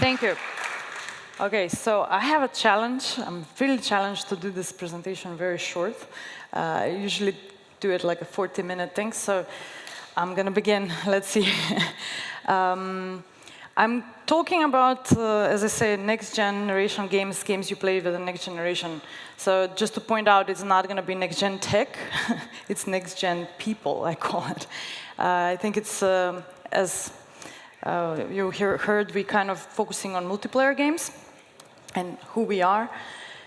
Thank you. Okay, so I have a challenge. I'm really challenged to do this presentation very short. I usually do it like a 40-minute thing, so I'm going to begin. Let's see. I'm talking about, as I say, next generation games you play with the next generation. So just to point out, it's not going to be next gen tech. It's next gen people, I call it. I think it's, as you heard, we kind of focusing on multiplayer games and who we are.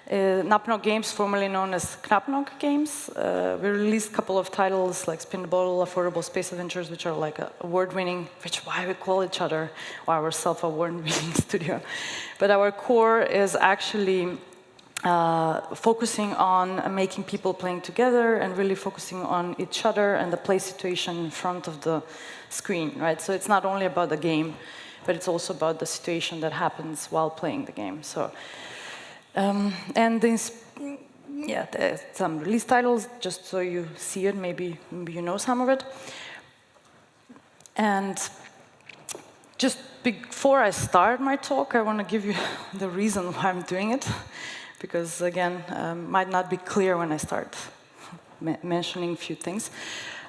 Napnok Games, formerly known as Napnok Games. We released a couple of titles like Spin the Bottle, Affordable Space Adventures, which are like award-winning, which why we call each other ourselves award-winning studio. But our core is actually focusing on making people playing together and really focusing on each other and the play situation in front of the screen, right? So it's not only about the game, but it's also about the situation that happens while playing the game. So. And there's some release titles, just so you see it, maybe you know some of it. And just before I start my talk, I want to give you the reason why I'm doing it, because again, might not be clear when I start mentioning a few things.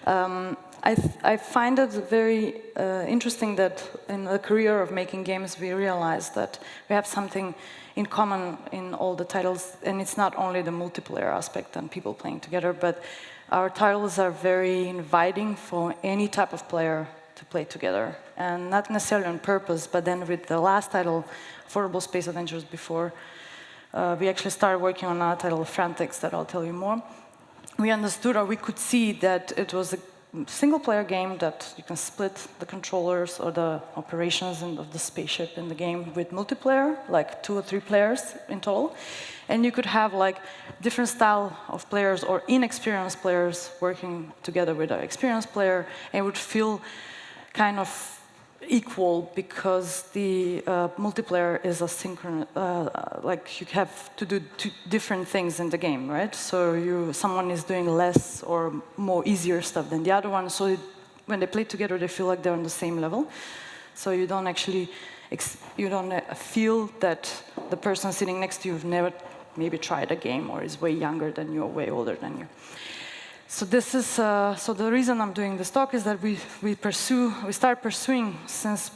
I find it very interesting that in the career of making games, we realize that we have something in common in all the titles, and it's not only the multiplayer aspect and people playing together, but our titles are very inviting for any type of player to play together, and not necessarily on purpose, but then with the last title, Affordable Space Adventures before, we actually started working on another title, Frantics, that I'll tell you more. We understood, or we could see that it was a single-player game that you can split the controllers or the operations of the spaceship in the game with multiplayer, like 2 or 3 players in total. And you could have like different style of players or inexperienced players working together with an experienced player, and it would feel kind of equal because the multiplayer is asynchronous, like you have to do 2 different things in the game, right? So someone is doing less or more easier stuff than the other one, so when they play together, they feel like they're on the same level. So you don't actually, feel that the person sitting next to you have never maybe tried a game or is way younger than you or way older than you. So this is so the reason I'm doing this talk is that we start pursuing, since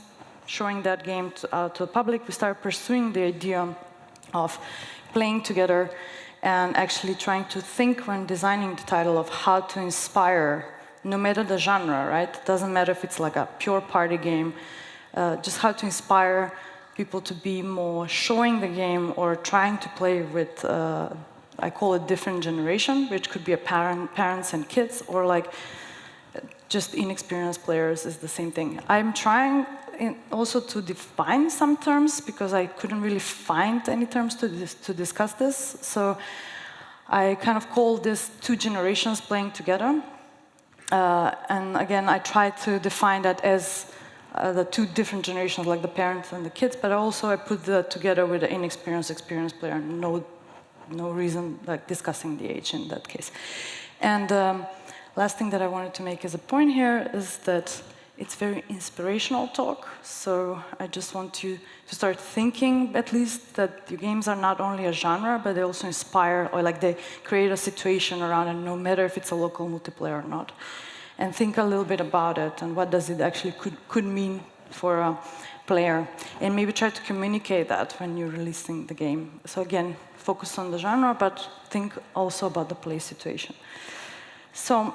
showing that game to the public, we start pursuing the idea of playing together and actually trying to think when designing the title of how to inspire, no matter the genre, right? It doesn't matter if it's like a pure party game, just how to inspire people to be more showing the game or trying to play with I call it different generation, which could be parents and kids, or like just inexperienced players is the same thing. I'm trying also to define some terms because I couldn't really find any terms to discuss this. So I kind of call this 2 generations playing together. And again, I try to define that as the 2 different generations, like the parents and the kids, but also I put that together with the experienced player. No reason like discussing the age in that case. And last thing that I wanted to make as a point here is that it's very inspirational talk. So I just want you to start thinking, at least, that your games are not only a genre, but they also inspire, or like they create a situation around it, no matter if it's a local multiplayer or not. And think a little bit about it and what does it actually could mean for a player. And maybe try to communicate that when you're releasing the game. So again, focus on the genre, but think also about the play situation. So,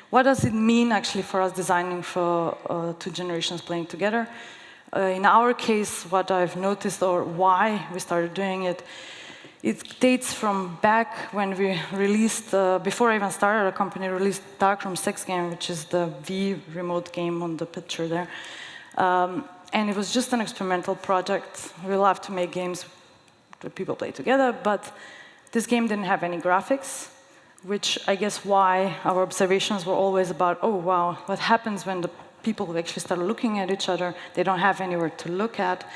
what does it mean actually for us designing for 2 generations playing together? In our case, what I've noticed, or why we started doing it, it dates from back when we released, before I even started, a company released Darkroom 6 game, which is the Wii remote game on the picture there. And it was just an experimental project. We love to make games that people play together, but this game didn't have any graphics, which I guess why our observations were always about, oh wow, what happens when the people who actually start looking at each other, they don't have anywhere to look at.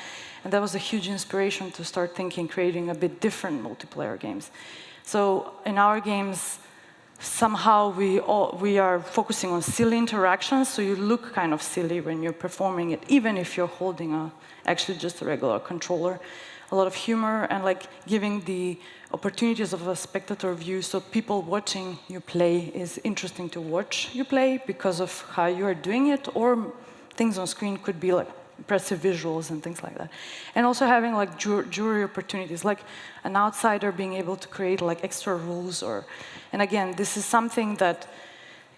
And that was a huge inspiration to start thinking, creating a bit different multiplayer games. So in our games, somehow we are focusing on silly interactions, so you look kind of silly when you're performing it, even if you're holding actually just a regular controller. A lot of humor and like giving the opportunities of a spectator view, so people watching you play is interesting to watch you play because of how you are doing it, or things on screen could be like impressive visuals and things like that. And also having like jury opportunities, like an outsider being able to create like extra rules and again, this is something that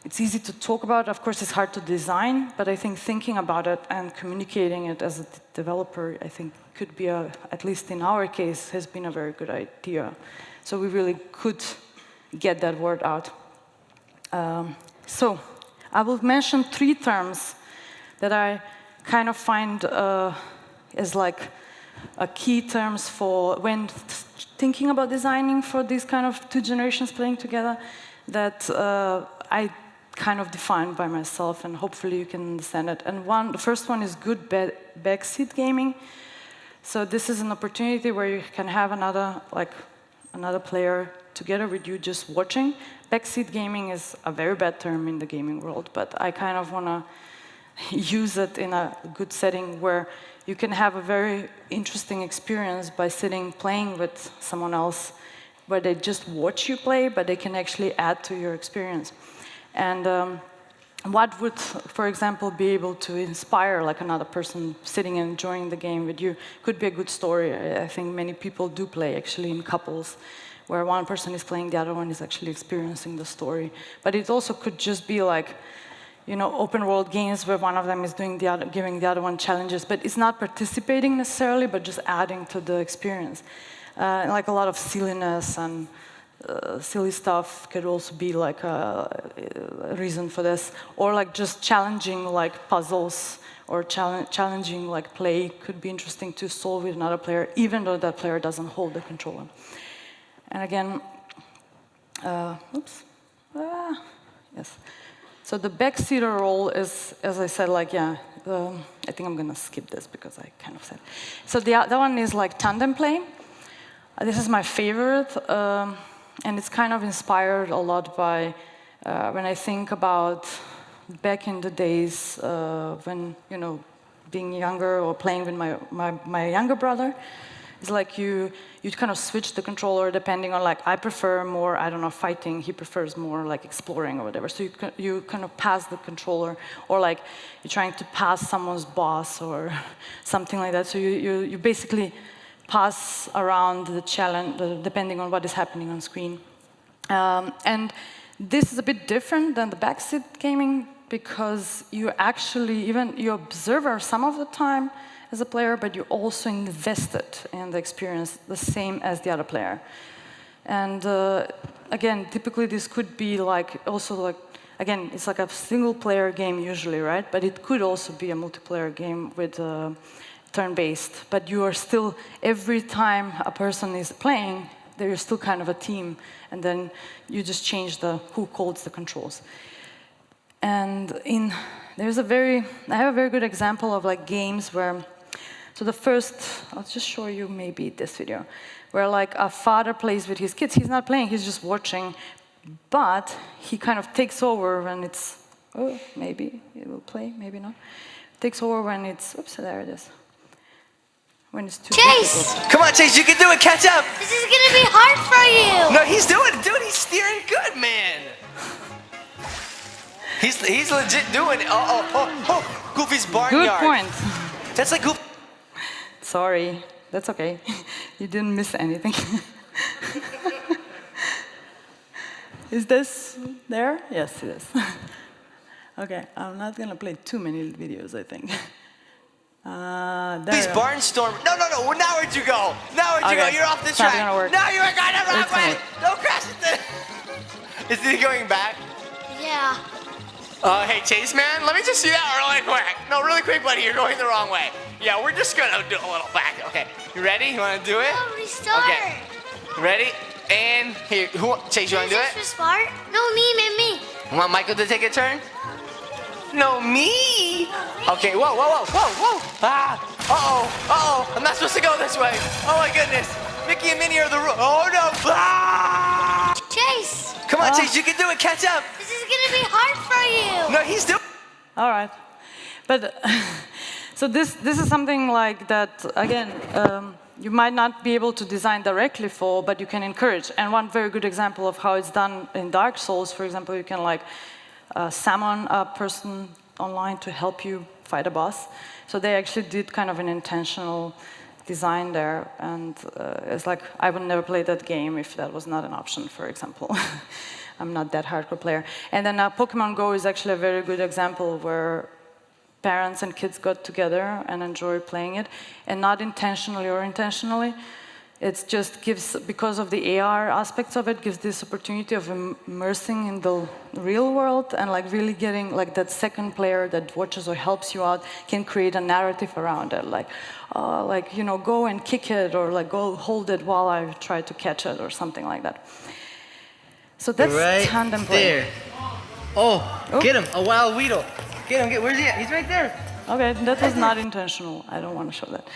it's easy to talk about. Of course, it's hard to design, but I think thinking about it and communicating it as a developer, I think could be, at least in our case, has been a very good idea. So we really could get that word out. So I will mention 3 terms that I kind of find as like a key terms for when thinking about designing for these kind of 2 generations playing together that I kind of defined by myself, and hopefully you can understand it. And the first one is good backseat gaming. So this is an opportunity where you can have another player together with you just watching. Backseat gaming is a very bad term in the gaming world, but I kind of want to use it in a good setting where you can have a very interesting experience by sitting playing with someone else, where they just watch you play, but they can actually add to your experience. And what would, for example, be able to inspire like another person sitting and enjoying the game with you could be a good story. I think many people do play actually in couples, where one person is playing, the other one is actually experiencing the story. But it also could just be like, you know, open world games where one of them is doing giving the other one challenges, but it's not participating necessarily, but just adding to the experience. Like a lot of silliness and silly stuff could also be like a reason for this, or like just challenging like puzzles or challenging like play could be interesting to solve with another player, even though that player doesn't hold the controller. And again, yes. So the backseater role is, as I said, like, I think I'm going to skip this because I kind of said. So the other one is like tandem play. This is my favorite, and it's kind of inspired a lot by when I think about back in the days when, you know, being younger or playing with my younger brother. It's like you kind of switch the controller depending on, like, I prefer more, I don't know, fighting. He prefers more like exploring or whatever. So you kind of pass the controller, or like you're trying to pass someone's boss or something like that. So you basically pass around the challenge depending on what is happening on screen. And this is a bit different than the backseat gaming because you actually, even you observe some of the time as a player, but you also invested in the experience the same as the other player. And again, typically this could be like, also like, again, it's like a single player game usually, right? But it could also be a multiplayer game with turn-based. But you are still, every time a person is playing, they're still kind of a team. And then you just change who holds the controls. And I have a very good example of like games where, so the first, I'll just show you maybe this video, where like a father plays with his kids. He's not playing, he's just watching, but he kind of takes over when it's, maybe it will play, maybe not. Takes over when it's, oops, there it is. When it's too Chase! difficult. Come on, Chase, you can do it, catch up! This is gonna be hard for you! No, he's doing it, dude, he's steering good, man! He's legit doing it. Oh, Goofy's barnyard. Good point. That's like Goofy. Sorry, that's okay. You didn't miss anything. Is this there? Yes, it is. Okay, I'm not gonna play too many videos, I think. Goofy's barnstorm. No, now where'd you go? Now where'd you go? You're off the track. Not gonna work. Now you are going the wrong way. Don't crash into it. Is he going back? Yeah. Hey, Chase, man, let me just see that really quick. No, really quick, buddy, you're going the wrong way. Yeah, we're just gonna do a little back. Okay, you ready? You wanna do it? No, restart. Okay, ready? And here, Chase, you wanna do it? Restart? No, me. You want Michael to take a turn? No, me. Okay, whoa. Ah, uh-oh, I'm not supposed to go this way. Oh my goodness, Mickey and Minnie are the rule. Oh no, ah! Chase! Come on, Chase, you can do it. Catch up. This is gonna be hard for you. No, he's doing. All right. But so this is something like that, again, you might not be able to design directly for, but you can encourage. And one very good example of how it's done in Dark Souls, for example, you can like summon a person online to help you fight a boss. So they actually did kind of an intentional design there. And it's like, I would never play that game if that was not an option, for example. I'm not that hardcore player. And then Pokemon Go is actually a very good example where parents and kids got together and enjoy playing it, and not intentionally or intentionally. It just gives, because of the AR aspects of it, gives this opportunity of immersing in the real world and like really getting like that second player that watches or helps you out can create a narrative around it, like you know, go and kick it, or like go hold it while I try to catch it, or something like that. So that's right tandem play. there. Oh, get him, a wild Weedle. Get him, where's he at? He's right there. Okay, that was not intentional. I don't want to show that.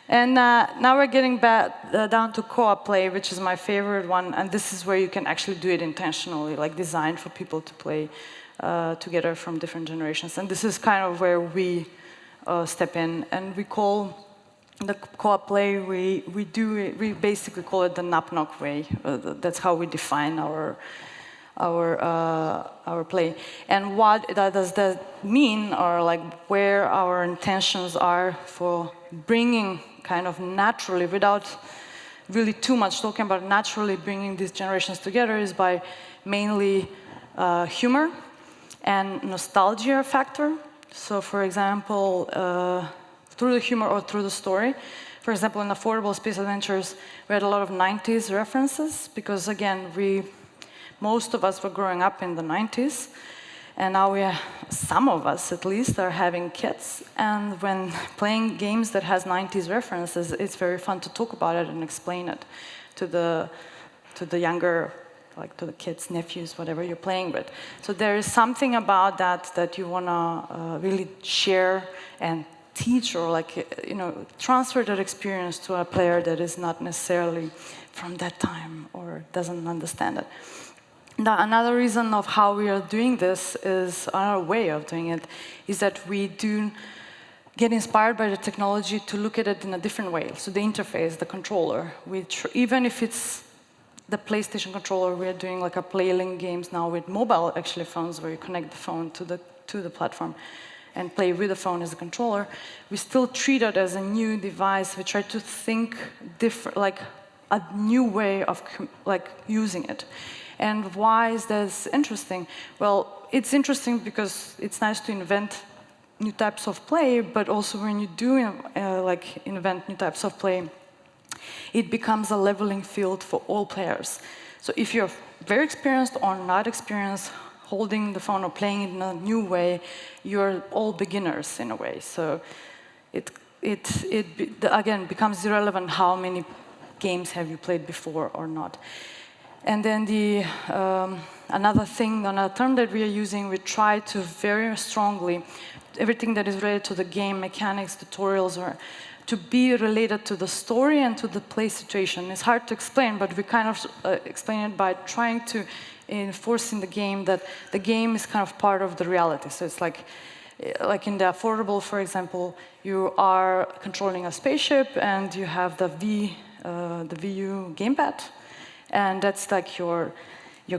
And now we're getting back down to co-op play, which is my favorite one. And this is where you can actually do it intentionally, like designed for people to play together from different generations. And this is kind of where we step in. And we call the co-op play, we basically call it the Napnok way. That's how we define our play. And what does that mean, or like where our intentions are for bringing kind of naturally, without really too much talking about naturally bringing these generations together, is by mainly humor and nostalgia factor. So for example, through the humor or through the story. For example, in Affordable Space Adventures, we had a lot of 90s references, because again, most of us were growing up in the 90s, and now some of us at least are having kids, and when playing games that has 90s references, it's very fun to talk about it and explain it to the younger, like to the kids, nephews, whatever you're playing with. So there is something about that you want to really share and teach, or like, you know, transfer that experience to a player that is not necessarily from that time or doesn't understand it. Now, another reason of how we are doing this is, our way of doing it, is that we do get inspired by the technology to look at it in a different way. So the interface, the controller, even if it's the PlayStation controller, we're doing like a Playlink games now with mobile actually phones, where you connect the phone to the platform and play with the phone as a controller. We still treat it as a new device. We try to think different, like a new way of like using it. And why is this interesting? Well, it's interesting because it's nice to invent new types of play, but also when you do invent new types of play, it becomes a leveling field for all players. So if you're very experienced or not experienced holding the phone or playing it in a new way, you're all beginners in a way. So it again becomes irrelevant how many games have you played before or not. And then another term that we are using, we try to very strongly, everything that is related to the game mechanics, tutorials, or to be related to the story and to the play situation. It's hard to explain, but we kind of explain it by trying to enforce in the game that the game is kind of part of the reality. So it's like in the Affordable, for example, you are controlling a spaceship and you have the WiiU gamepad. And that's like your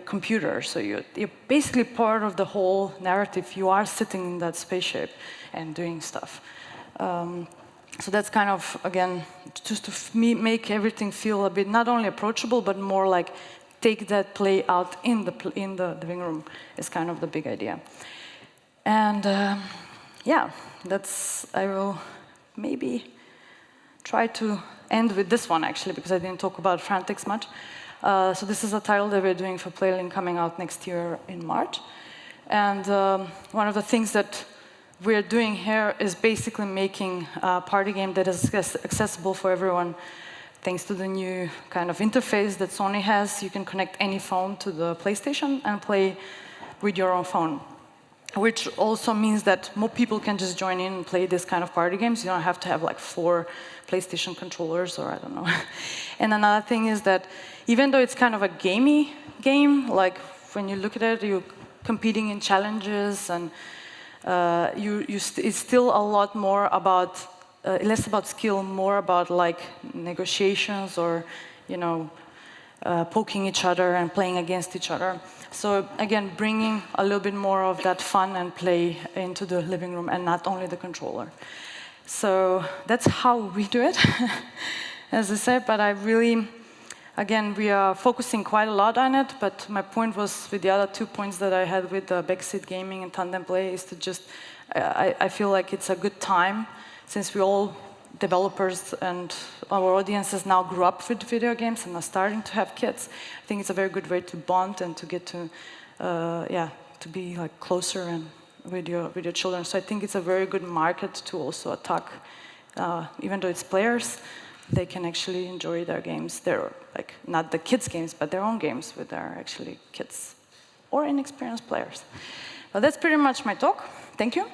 computer. So you're basically part of the whole narrative. You are sitting in that spaceship and doing stuff. So that's kind of, again, just to make everything feel a bit not only approachable, but more like take that play out in the living room is kind of the big idea. And yeah, I will maybe try to end with this one, actually, because I didn't talk about Frantics much. So this is a title that we're doing for Playlink coming out next year in March. And one of the things that we're doing here is basically making a party game that is accessible for everyone, thanks to the new kind of interface that Sony has. You can connect any phone to the PlayStation and play with your own phone. which also means that more people can just join in and play this kind of party games. You don't have to have like 4 PlayStation controllers or I don't know. And another thing is that even though it's kind of a gamey game, like when you look at it, you're competing in challenges and it's still a lot more about, less about skill, more about like negotiations or, you know, poking each other and playing against each other. So again, bringing a little bit more of that fun and play into the living room and not only the controller. So that's how we do it, as I said, but I really, again, we are focusing quite a lot on it, but my point was with the other 2 points that I had with backseat gaming and tandem play is to just, I feel like it's a good time, since we all developers and our audiences now grew up with video games and are starting to have kids. I think it's a very good way to bond and to get to, to be like closer and with your children. So I think it's a very good market to also attack. Even though it's players, they can actually enjoy their games. They're like not the kids' games, but their own games with their actually kids or inexperienced players. Well, that's pretty much my talk. Thank you.